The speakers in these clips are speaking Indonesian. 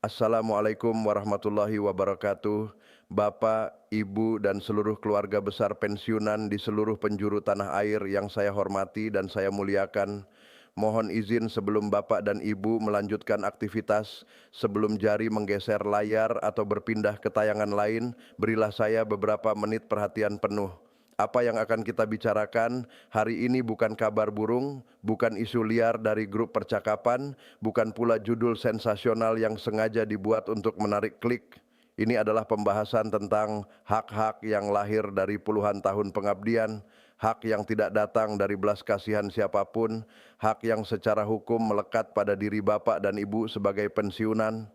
Assalamualaikum warahmatullahi wabarakatuh. Bapak, Ibu, dan seluruh keluarga besar pensiunan di seluruh penjuru tanah air yang saya hormati dan saya muliakan. Mohon izin sebelum Bapak dan Ibu melanjutkan aktivitas, sebelum jari menggeser layar atau berpindah ke tayangan lain, berilah saya beberapa menit perhatian penuh. Apa yang akan kita bicarakan hari ini bukan kabar burung, bukan isu liar dari grup percakapan, bukan pula judul sensasional yang sengaja dibuat untuk menarik klik. Ini adalah pembahasan tentang hak-hak yang lahir dari puluhan tahun pengabdian, hak yang tidak datang dari belas kasihan siapapun, hak yang secara hukum melekat pada diri Bapak dan Ibu sebagai pensiunan.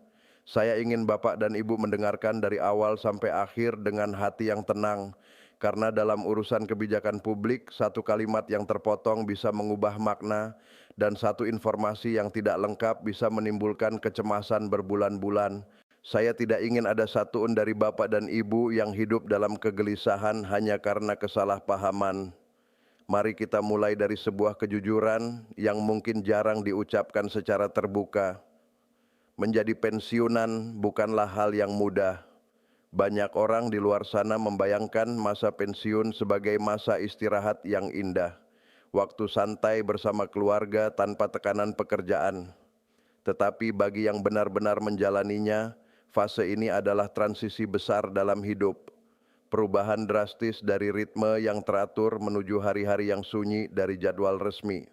Saya ingin Bapak dan Ibu mendengarkan dari awal sampai akhir dengan hati yang tenang, karena dalam urusan kebijakan publik, satu kalimat yang terpotong bisa mengubah makna, dan satu informasi yang tidak lengkap bisa menimbulkan kecemasan berbulan-bulan. Saya tidak ingin ada satuun dari Bapak dan Ibu yang hidup dalam kegelisahan hanya karena kesalahpahaman. Mari kita mulai dari sebuah kejujuran yang mungkin jarang diucapkan secara terbuka. Menjadi pensiunan bukanlah hal yang mudah. Banyak orang di luar sana membayangkan masa pensiun sebagai masa istirahat yang indah, waktu santai bersama keluarga tanpa tekanan pekerjaan. Tetapi bagi yang benar-benar menjalaninya, fase ini adalah transisi besar dalam hidup. Perubahan drastis dari ritme yang teratur menuju hari-hari yang sunyi dari jadwal resmi.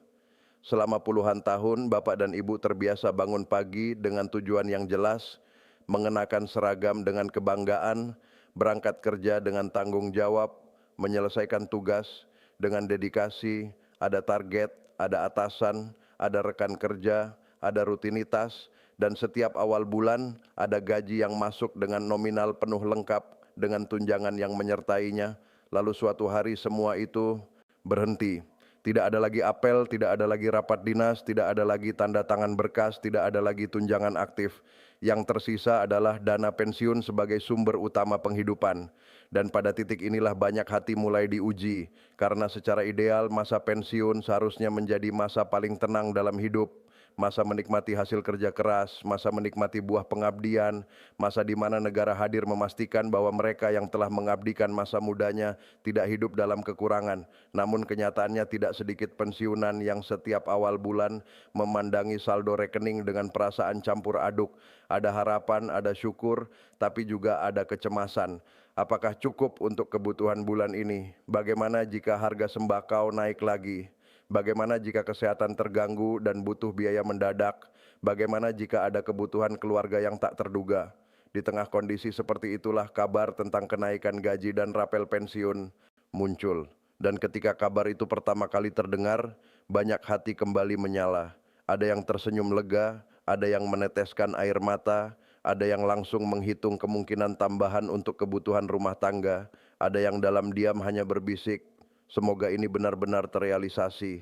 Selama puluhan tahun, Bapak dan Ibu terbiasa bangun pagi dengan tujuan yang jelas, mengenakan seragam dengan kebanggaan, berangkat kerja dengan tanggung jawab, menyelesaikan tugas dengan dedikasi, ada target, ada atasan, ada rekan kerja, ada rutinitas, dan setiap awal bulan ada gaji yang masuk dengan nominal penuh lengkap dengan tunjangan yang menyertainya. Lalu suatu hari semua itu berhenti. Tidak ada lagi apel, tidak ada lagi rapat dinas, tidak ada lagi tanda tangan berkas, tidak ada lagi tunjangan aktif. Yang tersisa adalah dana pensiun sebagai sumber utama penghidupan. Dan pada titik inilah banyak hati mulai diuji, karena secara ideal masa pensiun seharusnya menjadi masa paling tenang dalam hidup. Masa menikmati hasil kerja keras, masa menikmati buah pengabdian, masa di mana negara hadir memastikan bahwa mereka yang telah mengabdikan masa mudanya tidak hidup dalam kekurangan. Namun kenyataannya tidak sedikit pensiunan yang setiap awal bulan memandangi saldo rekening dengan perasaan campur aduk. Ada harapan, ada syukur, tapi juga ada kecemasan. Apakah cukup untuk kebutuhan bulan ini? Bagaimana jika harga sembako naik lagi? Bagaimana jika kesehatan terganggu dan butuh biaya mendadak? Bagaimana jika ada kebutuhan keluarga yang tak terduga? Di tengah kondisi seperti itulah kabar tentang kenaikan gaji dan rapel pensiun muncul. Dan ketika kabar itu pertama kali terdengar, banyak hati kembali menyala. Ada yang tersenyum lega, ada yang meneteskan air mata, ada yang langsung menghitung kemungkinan tambahan untuk kebutuhan rumah tangga, ada yang dalam diam hanya berbisik, semoga ini benar-benar terrealisasi.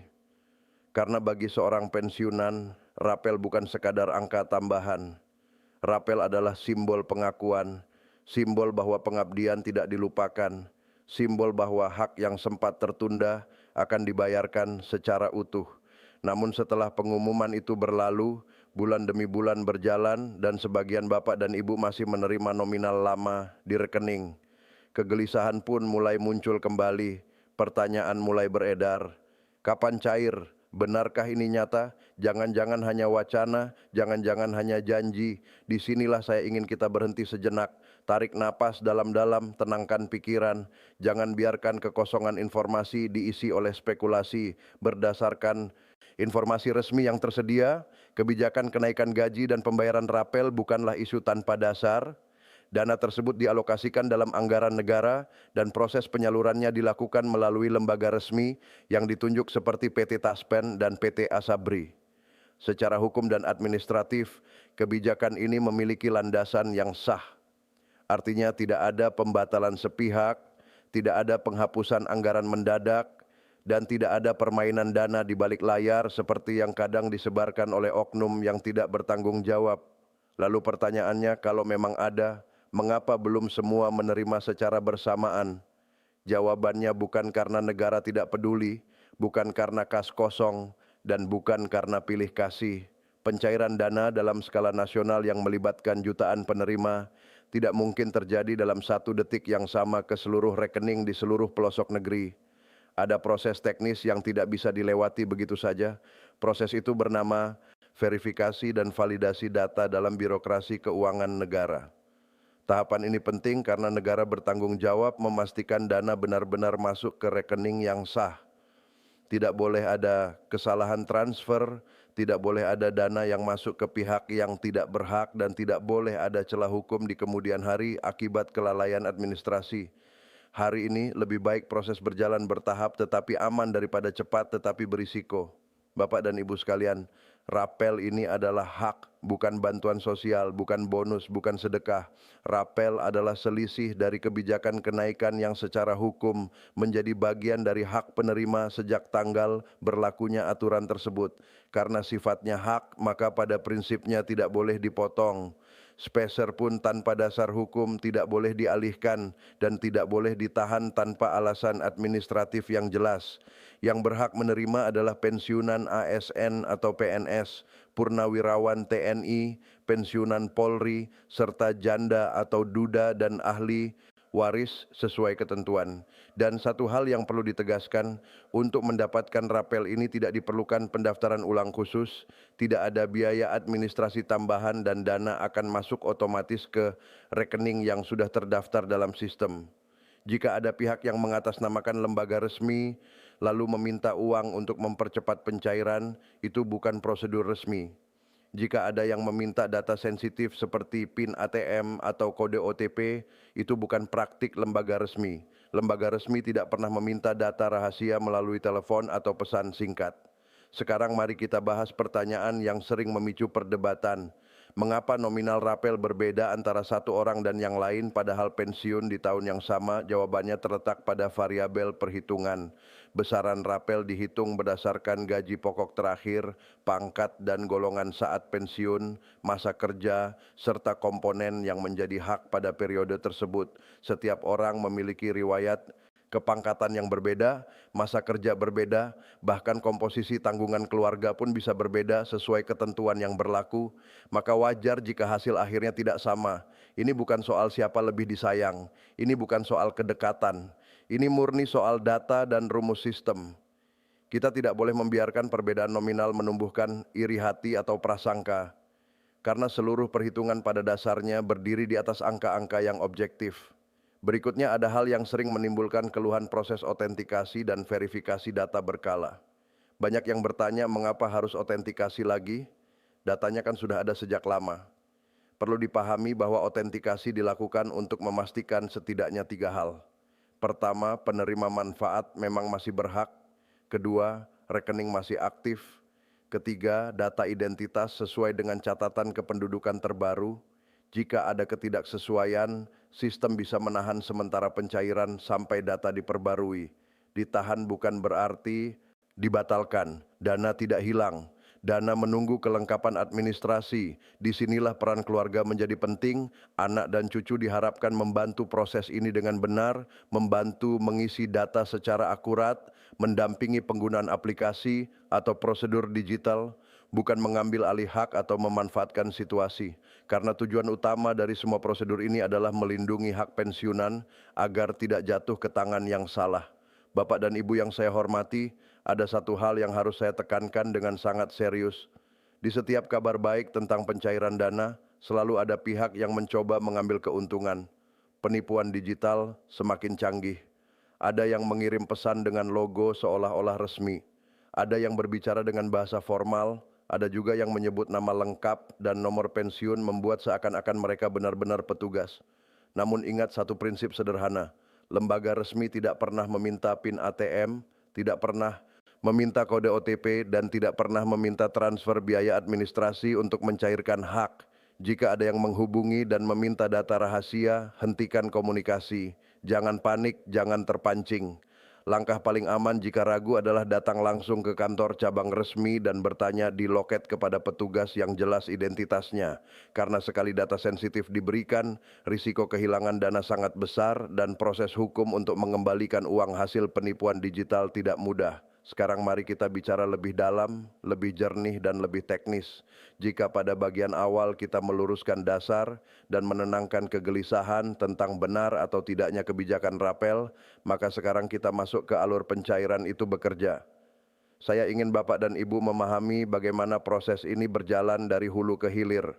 Karena bagi seorang pensiunan, rapel bukan sekadar angka tambahan. Rapel adalah simbol pengakuan, simbol bahwa pengabdian tidak dilupakan, simbol bahwa hak yang sempat tertunda akan dibayarkan secara utuh. Namun setelah pengumuman itu berlalu, bulan demi bulan berjalan dan sebagian Bapak dan Ibu masih menerima nominal lama di rekening. Kegelisahan pun mulai muncul kembali, pertanyaan mulai beredar. Kapan cair? Benarkah ini nyata? Jangan-jangan hanya wacana, jangan-jangan hanya janji. Disinilah saya ingin kita berhenti sejenak. Tarik napas dalam-dalam, tenangkan pikiran. Jangan biarkan kekosongan informasi diisi oleh spekulasi. Berdasarkan informasi resmi yang tersedia, kebijakan kenaikan gaji dan pembayaran rapel bukanlah isu tanpa dasar. Dana tersebut dialokasikan dalam anggaran negara dan proses penyalurannya dilakukan melalui lembaga resmi yang ditunjuk seperti PT Taspen dan PT Asabri. Secara hukum dan administratif, kebijakan ini memiliki landasan yang sah. Artinya tidak ada pembatalan sepihak, tidak ada penghapusan anggaran mendadak, dan tidak ada permainan dana di balik layar seperti yang kadang disebarkan oleh oknum yang tidak bertanggung jawab. Lalu pertanyaannya, kalau memang ada, mengapa belum semua menerima secara bersamaan? Jawabannya bukan karena negara tidak peduli, bukan karena kas kosong, dan bukan karena pilih kasih. Pencairan dana dalam skala nasional yang melibatkan jutaan penerima tidak mungkin terjadi dalam 1 detik yang sama ke seluruh rekening di seluruh pelosok negeri. Ada proses teknis yang tidak bisa dilewati begitu saja. Proses itu bernama verifikasi dan validasi data dalam birokrasi keuangan negara. Tahapan ini penting karena negara bertanggung jawab memastikan dana benar-benar masuk ke rekening yang sah. Tidak boleh ada kesalahan transfer, tidak boleh ada dana yang masuk ke pihak yang tidak berhak, dan tidak boleh ada celah hukum di kemudian hari akibat kelalaian administrasi. Hari ini lebih baik proses berjalan bertahap tetapi aman daripada cepat tetapi berisiko. Bapak dan Ibu sekalian, rapel ini adalah hak, bukan bantuan sosial, bukan bonus, bukan sedekah. Rapel adalah selisih dari kebijakan kenaikan yang secara hukum menjadi bagian dari hak penerima sejak tanggal berlakunya aturan tersebut. Karena sifatnya hak, maka pada prinsipnya tidak boleh dipotong. Speser pun tanpa dasar hukum tidak boleh dialihkan dan tidak boleh ditahan tanpa alasan administratif yang jelas. Yang berhak menerima adalah pensiunan ASN atau PNS, purnawirawan TNI, pensiunan Polri, serta janda atau duda dan ahli waris sesuai ketentuan. Dan satu hal yang perlu ditegaskan, untuk mendapatkan rapel ini tidak diperlukan pendaftaran ulang khusus, tidak ada biaya administrasi tambahan, dan dana akan masuk otomatis ke rekening yang sudah terdaftar dalam sistem. Jika ada pihak yang mengatasnamakan lembaga resmi lalu meminta uang untuk mempercepat pencairan, itu bukan prosedur resmi. Jika ada yang meminta data sensitif seperti PIN ATM atau kode OTP, itu bukan praktik lembaga resmi. Lembaga resmi tidak pernah meminta data rahasia melalui telepon atau pesan singkat. Sekarang mari kita bahas pertanyaan yang sering memicu perdebatan. Mengapa nominal rapel berbeda antara satu orang dan yang lain padahal pensiun di tahun yang sama? Jawabannya terletak pada variabel perhitungan. Besaran rapel dihitung berdasarkan gaji pokok terakhir, pangkat dan golongan saat pensiun, masa kerja, serta komponen yang menjadi hak pada periode tersebut. Setiap orang memiliki riwayat kepangkatan yang berbeda, masa kerja berbeda, bahkan komposisi tanggungan keluarga pun bisa berbeda sesuai ketentuan yang berlaku, maka wajar jika hasil akhirnya tidak sama. Ini bukan soal siapa lebih disayang, ini bukan soal kedekatan, ini murni soal data dan rumus sistem. Kita tidak boleh membiarkan perbedaan nominal menumbuhkan iri hati atau prasangka, karena seluruh perhitungan pada dasarnya berdiri di atas angka-angka yang objektif. Berikutnya ada hal yang sering menimbulkan keluhan proses otentikasi dan verifikasi data berkala. Banyak yang bertanya mengapa harus otentikasi lagi? Datanya kan sudah ada sejak lama. Perlu dipahami bahwa otentikasi dilakukan untuk memastikan setidaknya 3 hal. Pertama, penerima manfaat memang masih berhak. Kedua, rekening masih aktif. Ketiga, data identitas sesuai dengan catatan kependudukan terbaru. Jika ada ketidaksesuaian, sistem bisa menahan sementara pencairan sampai data diperbarui. Ditahan bukan berarti dibatalkan, dana tidak hilang. Dana menunggu kelengkapan administrasi. Disinilah peran keluarga menjadi penting. Anak dan cucu diharapkan membantu proses ini dengan benar, membantu mengisi data secara akurat, mendampingi penggunaan aplikasi atau prosedur digital, bukan mengambil alih hak atau memanfaatkan situasi. Karena tujuan utama dari semua prosedur ini adalah melindungi hak pensiunan agar tidak jatuh ke tangan yang salah. Bapak dan Ibu yang saya hormati, ada satu hal yang harus saya tekankan dengan sangat serius. Di setiap kabar baik tentang pencairan dana, selalu ada pihak yang mencoba mengambil keuntungan. Penipuan digital semakin canggih. Ada yang mengirim pesan dengan logo seolah-olah resmi. Ada yang berbicara dengan bahasa formal. Ada juga yang menyebut nama lengkap dan nomor pensiun membuat seakan-akan mereka benar-benar petugas. Namun ingat satu prinsip sederhana, lembaga resmi tidak pernah meminta PIN ATM, tidak pernah meminta kode OTP, dan tidak pernah meminta transfer biaya administrasi untuk mencairkan hak. Jika ada yang menghubungi dan meminta data rahasia, hentikan komunikasi. Jangan panik, jangan terpancing. Langkah paling aman jika ragu adalah datang langsung ke kantor cabang resmi dan bertanya di loket kepada petugas yang jelas identitasnya. Karena sekali data sensitif diberikan, risiko kehilangan dana sangat besar dan proses hukum untuk mengembalikan uang hasil penipuan digital tidak mudah. Sekarang mari kita bicara lebih dalam, lebih jernih dan lebih teknis. Jika pada bagian awal kita meluruskan dasar dan menenangkan kegelisahan tentang benar atau tidaknya kebijakan rapel, maka sekarang kita masuk ke alur pencairan itu bekerja. Saya ingin Bapak dan Ibu memahami bagaimana proses ini berjalan dari hulu ke hilir.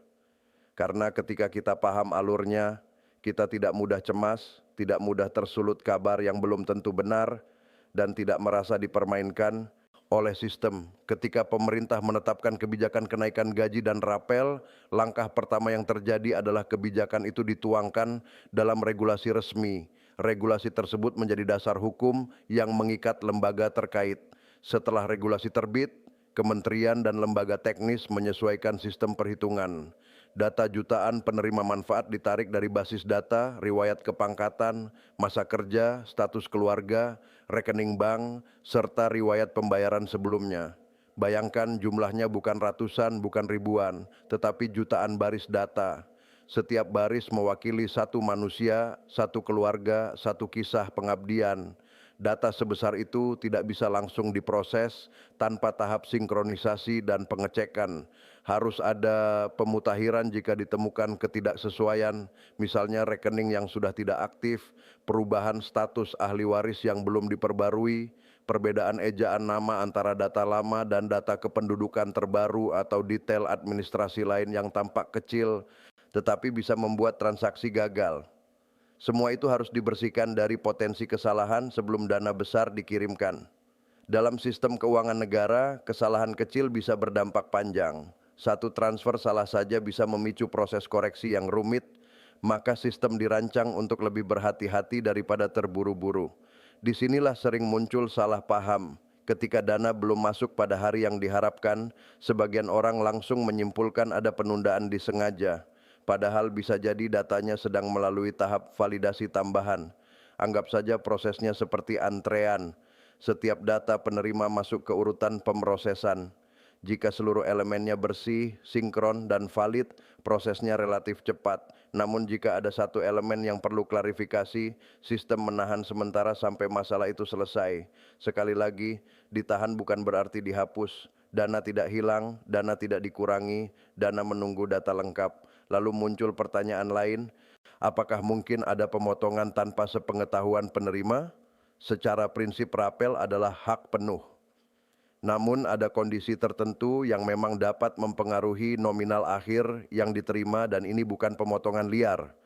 Karena ketika kita paham alurnya, kita tidak mudah cemas, tidak mudah tersulut kabar yang belum tentu benar, dan tidak merasa dipermainkan oleh sistem. Ketika pemerintah menetapkan kebijakan kenaikan gaji dan rapel, langkah pertama yang terjadi adalah kebijakan itu dituangkan dalam regulasi resmi. Regulasi tersebut menjadi dasar hukum yang mengikat lembaga terkait. Setelah regulasi terbit, kementerian dan lembaga teknis menyesuaikan sistem perhitungan. Data jutaan penerima manfaat ditarik dari basis data, riwayat kepangkatan, masa kerja, status keluarga, rekening bank, serta riwayat pembayaran sebelumnya. Bayangkan jumlahnya bukan ratusan, bukan ribuan, tetapi jutaan baris data. Setiap baris mewakili satu manusia, satu keluarga, satu kisah pengabdian. Data sebesar itu tidak bisa langsung diproses tanpa tahap sinkronisasi dan pengecekan. Harus ada pemutahiran jika ditemukan ketidaksesuaian, misalnya rekening yang sudah tidak aktif, perubahan status ahli waris yang belum diperbarui, perbedaan ejaan nama antara data lama dan data kependudukan terbaru atau detail administrasi lain yang tampak kecil tetapi bisa membuat transaksi gagal. Semua itu harus dibersihkan dari potensi kesalahan sebelum dana besar dikirimkan. Dalam sistem keuangan negara, kesalahan kecil bisa berdampak panjang. Satu transfer salah saja bisa memicu proses koreksi yang rumit, maka sistem dirancang untuk lebih berhati-hati daripada terburu-buru. Disinilah sering muncul salah paham. Ketika dana belum masuk pada hari yang diharapkan, sebagian orang langsung menyimpulkan ada penundaan disengaja. Padahal bisa jadi datanya sedang melalui tahap validasi tambahan. Anggap saja prosesnya seperti antrean. Setiap data penerima masuk ke urutan pemrosesan. Jika seluruh elemennya bersih, sinkron, dan valid, prosesnya relatif cepat. Namun jika ada satu elemen yang perlu klarifikasi, sistem menahan sementara sampai masalah itu selesai. Sekali lagi, ditahan bukan berarti dihapus. Dana tidak hilang, dana tidak dikurangi, dana menunggu data lengkap. Lalu muncul pertanyaan lain, apakah mungkin ada pemotongan tanpa sepengetahuan penerima? Secara prinsip rapel adalah hak penuh. Namun ada kondisi tertentu yang memang dapat mempengaruhi nominal akhir yang diterima dan ini bukan pemotongan liar.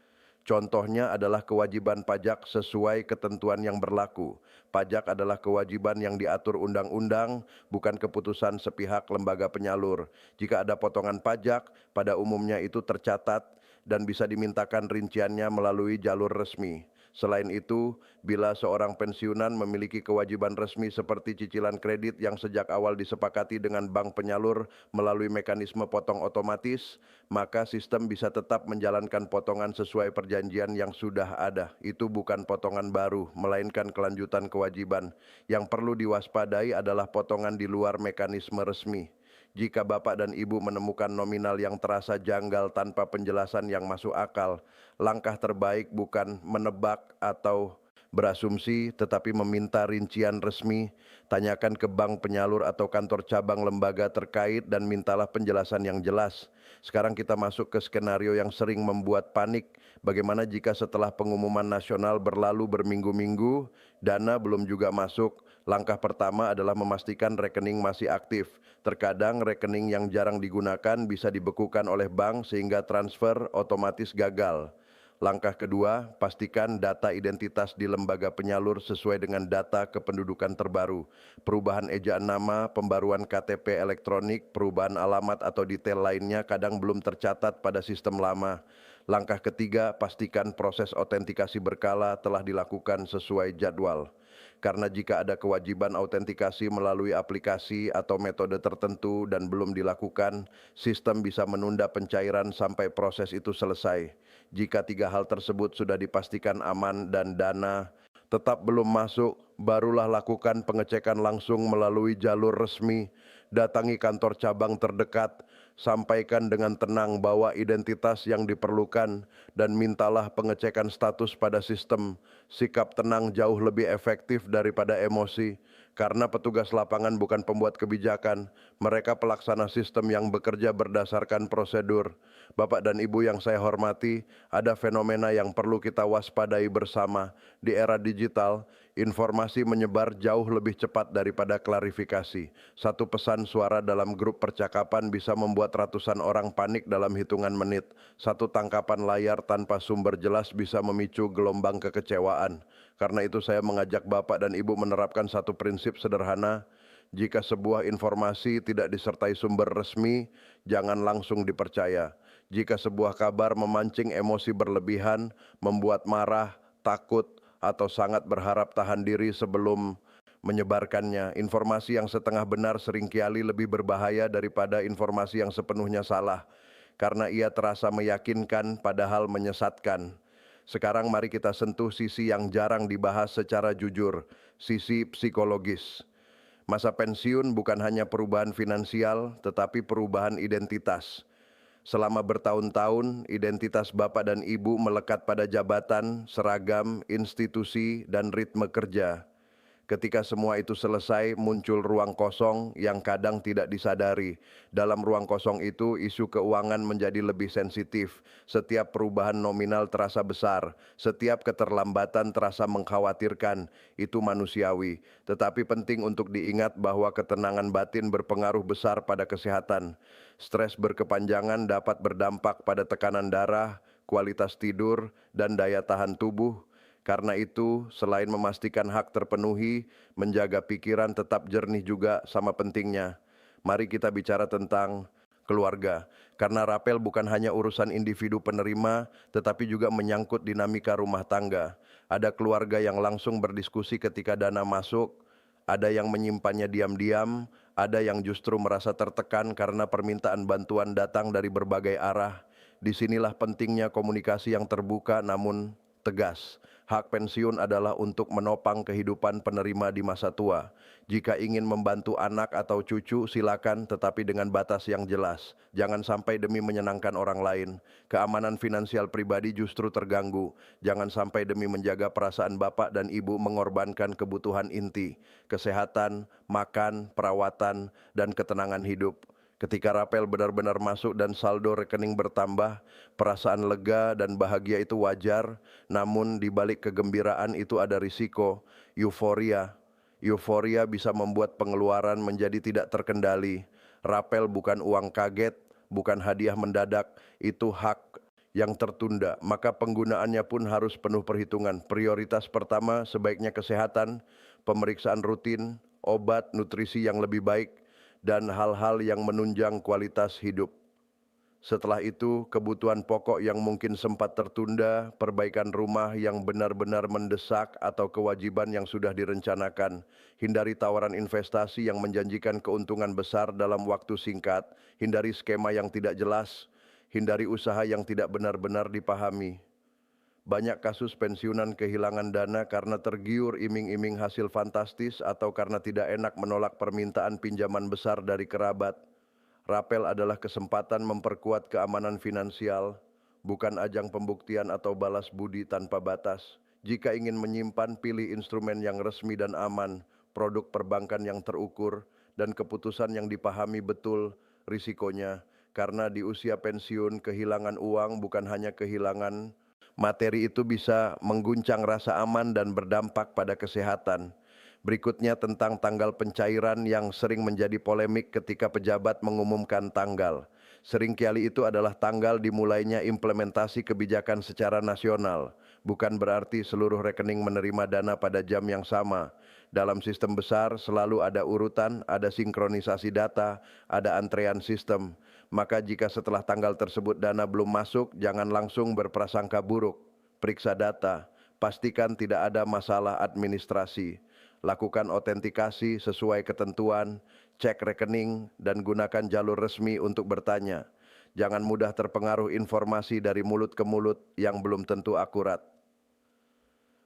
Contohnya adalah kewajiban pajak sesuai ketentuan yang berlaku. Pajak adalah kewajiban yang diatur undang-undang, bukan keputusan sepihak lembaga penyalur. Jika ada potongan pajak, pada umumnya itu tercatat dan bisa dimintakan rinciannya melalui jalur resmi. Selain itu, bila seorang pensiunan memiliki kewajiban resmi seperti cicilan kredit yang sejak awal disepakati dengan bank penyalur melalui mekanisme potong otomatis, maka sistem bisa tetap menjalankan potongan sesuai perjanjian yang sudah ada. Itu bukan potongan baru, melainkan kelanjutan kewajiban. Yang perlu diwaspadai adalah potongan di luar mekanisme resmi. Jika Bapak dan Ibu menemukan nominal yang terasa janggal tanpa penjelasan yang masuk akal, langkah terbaik bukan menebak atau berasumsi, tetapi meminta rincian resmi, tanyakan ke bank penyalur atau kantor cabang lembaga terkait dan mintalah penjelasan yang jelas. Sekarang kita masuk ke skenario yang sering membuat panik. Bagaimana jika setelah pengumuman nasional berlalu berminggu-minggu, dana belum juga masuk? Langkah pertama adalah memastikan rekening masih aktif. Terkadang rekening yang jarang digunakan bisa dibekukan oleh bank sehingga transfer otomatis gagal. Langkah kedua, pastikan data identitas di lembaga penyalur sesuai dengan data kependudukan terbaru. Perubahan ejaan nama, pembaruan KTP elektronik, perubahan alamat atau detail lainnya kadang belum tercatat pada sistem lama. Langkah ketiga, pastikan proses autentikasi berkala telah dilakukan sesuai jadwal. Karena jika ada kewajiban autentikasi melalui aplikasi atau metode tertentu dan belum dilakukan, sistem bisa menunda pencairan sampai proses itu selesai. Jika tiga hal tersebut sudah dipastikan aman dan dana tetap belum masuk, barulah lakukan pengecekan langsung melalui jalur resmi. Datangi kantor cabang terdekat, sampaikan dengan tenang bahwa identitas yang diperlukan dan mintalah pengecekan status pada sistem. Sikap tenang jauh lebih efektif daripada emosi. Karena petugas lapangan bukan pembuat kebijakan, mereka pelaksana sistem yang bekerja berdasarkan prosedur. Bapak dan Ibu yang saya hormati, ada fenomena yang perlu kita waspadai bersama. Di era digital, informasi menyebar jauh lebih cepat daripada klarifikasi. Satu pesan suara dalam grup percakapan bisa membuat ratusan orang panik dalam hitungan menit. Satu tangkapan layar tanpa sumber jelas bisa memicu gelombang kekecewaan. Karena itu saya mengajak Bapak dan Ibu menerapkan satu prinsip sederhana. Jika sebuah informasi tidak disertai sumber resmi, jangan langsung dipercaya. Jika sebuah kabar memancing emosi berlebihan, membuat marah, takut, atau sangat berharap tahan diri sebelum menyebarkannya. Informasi yang setengah benar seringkali lebih berbahaya daripada informasi yang sepenuhnya salah, karena ia terasa meyakinkan padahal menyesatkan. Sekarang mari kita sentuh sisi yang jarang dibahas secara jujur, sisi psikologis. Masa pensiun bukan hanya perubahan finansial, tetapi perubahan identitas. Selama bertahun-tahun, identitas Bapak dan Ibu melekat pada jabatan, seragam, institusi, dan ritme kerja. Ketika semua itu selesai, muncul ruang kosong yang kadang tidak disadari. Dalam ruang kosong itu, isu keuangan menjadi lebih sensitif. Setiap perubahan nominal terasa besar, setiap keterlambatan terasa mengkhawatirkan. Itu manusiawi, tetapi penting untuk diingat bahwa ketenangan batin berpengaruh besar pada kesehatan. Stres berkepanjangan dapat berdampak pada tekanan darah, kualitas tidur, dan daya tahan tubuh. Karena itu, selain memastikan hak terpenuhi, menjaga pikiran tetap jernih juga sama pentingnya. Mari kita bicara tentang keluarga. Karena rapel bukan hanya urusan individu penerima, tetapi juga menyangkut dinamika rumah tangga. Ada keluarga yang langsung berdiskusi ketika dana masuk, ada yang menyimpannya diam-diam, ada yang justru merasa tertekan karena permintaan bantuan datang dari berbagai arah. Disinilah pentingnya komunikasi yang terbuka namun tegas. Hak pensiun adalah untuk menopang kehidupan penerima di masa tua. Jika ingin membantu anak atau cucu, silakan, tetapi dengan batas yang jelas. Jangan sampai demi menyenangkan orang lain. Keamanan finansial pribadi justru terganggu. Jangan sampai demi menjaga perasaan Bapak dan Ibu mengorbankan kebutuhan inti, kesehatan, makan, perawatan, dan ketenangan hidup. Ketika rapel benar-benar masuk dan saldo rekening bertambah, perasaan lega dan bahagia itu wajar, namun di balik kegembiraan itu ada risiko, euforia. Euforia bisa membuat pengeluaran menjadi tidak terkendali. Rapel bukan uang kaget, bukan hadiah mendadak, itu hak yang tertunda, maka penggunaannya pun harus penuh perhitungan. Prioritas pertama sebaiknya kesehatan, pemeriksaan rutin, obat, nutrisi yang lebih baik, dan hal-hal yang menunjang kualitas hidup. Setelah itu, kebutuhan pokok yang mungkin sempat tertunda, perbaikan rumah yang benar-benar mendesak, atau kewajiban yang sudah direncanakan. Hindari tawaran investasi yang menjanjikan keuntungan besar dalam waktu singkat. Hindari skema yang tidak jelas. Hindari usaha yang tidak benar-benar dipahami. Banyak kasus pensiunan kehilangan dana karena tergiur iming-iming hasil fantastis atau karena tidak enak menolak permintaan pinjaman besar dari kerabat. Rapel adalah kesempatan memperkuat keamanan finansial, bukan ajang pembuktian atau balas budi tanpa batas. Jika ingin menyimpan, pilih instrumen yang resmi dan aman, produk perbankan yang terukur, dan keputusan yang dipahami betul risikonya. Karena di usia pensiun, kehilangan uang bukan hanya kehilangan materi, itu bisa mengguncang rasa aman dan berdampak pada kesehatan. Berikutnya tentang tanggal pencairan yang sering menjadi polemik ketika pejabat mengumumkan tanggal. Seringkali itu adalah tanggal dimulainya implementasi kebijakan secara nasional. Bukan berarti seluruh rekening menerima dana pada jam yang sama. Dalam sistem besar selalu ada urutan, ada sinkronisasi data, ada antrean sistem. Maka jika setelah tanggal tersebut dana belum masuk, jangan langsung berprasangka buruk. Periksa data, pastikan tidak ada masalah administrasi. Lakukan autentikasi sesuai ketentuan, cek rekening, dan gunakan jalur resmi untuk bertanya. Jangan mudah terpengaruh informasi dari mulut ke mulut yang belum tentu akurat.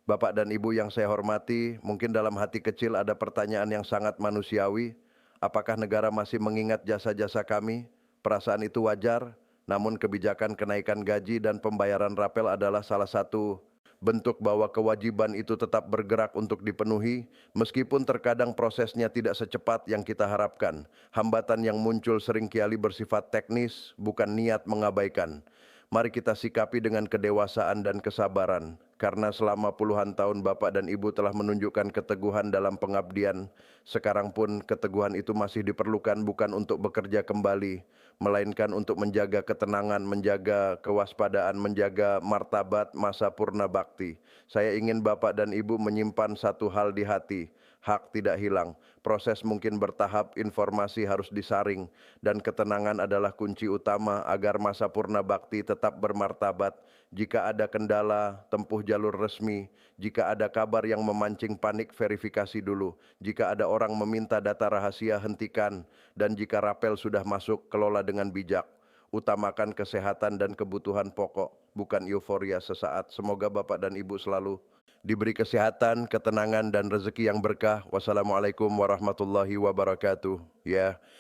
Bapak dan Ibu yang saya hormati, mungkin dalam hati kecil ada pertanyaan yang sangat manusiawi. Apakah negara masih mengingat jasa-jasa kami? Perasaan itu wajar, namun kebijakan kenaikan gaji dan pembayaran rapel adalah salah satu bentuk bahwa kewajiban itu tetap bergerak untuk dipenuhi, meskipun terkadang prosesnya tidak secepat yang kita harapkan. Hambatan yang muncul seringkali bersifat teknis, bukan niat mengabaikan. Mari kita sikapi dengan kedewasaan dan kesabaran, karena selama puluhan tahun Bapak dan Ibu telah menunjukkan keteguhan dalam pengabdian. Sekarang pun keteguhan itu masih diperlukan bukan untuk bekerja kembali, melainkan untuk menjaga ketenangan, menjaga kewaspadaan, menjaga martabat masa purna bakti. Saya ingin Bapak dan Ibu menyimpan satu hal di hati, hak tidak hilang. Proses mungkin bertahap, informasi harus disaring, dan ketenangan adalah kunci utama agar masa purna bakti tetap bermartabat. Jika ada kendala, tempuh jalur resmi. Jika ada kabar yang memancing panik, verifikasi dulu. Jika ada orang meminta data rahasia, hentikan. Dan jika rapel sudah masuk, kelola dengan bijak. Utamakan kesehatan dan kebutuhan pokok, bukan euforia sesaat. Semoga Bapak dan Ibu selalu diberi kesehatan, ketenangan, dan rezeki yang berkah. Wassalamualaikum warahmatullahi wabarakatuh. Ya.